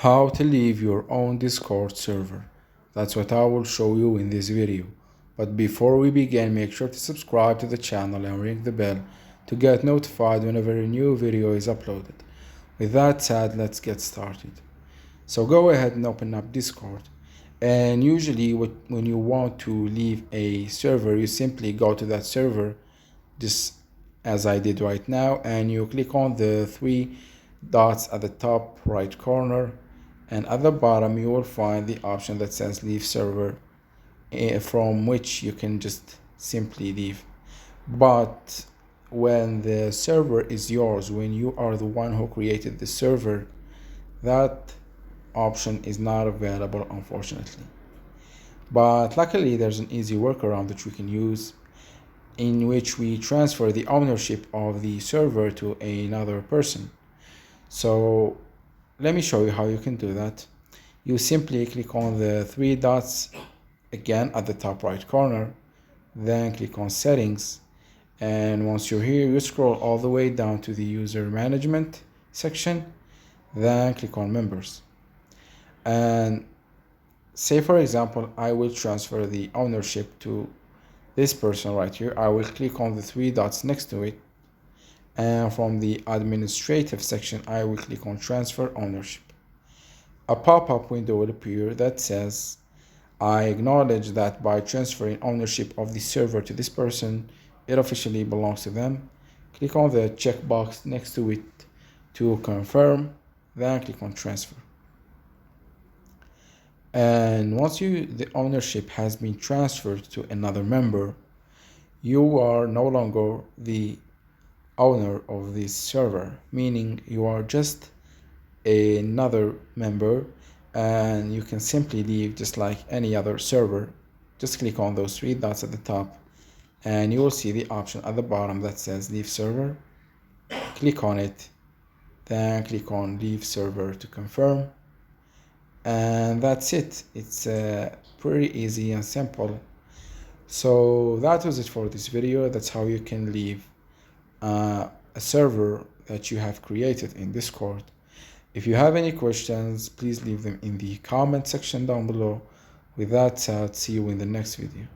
How to leave your own Discord server. That's what I will show you in this video. But before we begin, make sure to subscribe to the channel and ring the bell to get notified whenever a new video is uploaded. With that said, let's get started. So go ahead and open up Discord. And usually when you want to leave a server, you simply go to that server, just as I did right now, and you click on the three dots at the top right corner, and at the bottom you will find the option that says leave server, from which you can just simply leave. But when the server is yours, when you are the one who created the server, that option is not available, unfortunately. But luckily there's an easy workaround that we can use, in which we transfer the ownership of the server to another person. So let me show you how you can do that. You simply click on the three dots again at the top right corner, then click on settings, and once you're here, you scroll all the way down to the user management section, then click on members. And say for example, I will transfer the ownership to this person right here. I will click on the three dots next to it, and from the administrative section I will click on transfer ownership. A pop-up window will appear that says, I acknowledge that by transferring ownership of the server to this person, it officially belongs to them. Click on the checkbox next to it to confirm, then click on transfer. And once the ownership has been transferred to another member, you are no longer the owner of this server, meaning you are just another member, and you can simply leave just like any other server. Just click on those three dots at the top and you will see the option at the bottom that says leave server. Click on it, then click on leave server to confirm, and that's it. It's pretty easy and simple. So that was it for this video. That's how you can leave a server that you have created in Discord. If you have any questions, please leave them in the comment section down below. With that said, see you in the next video.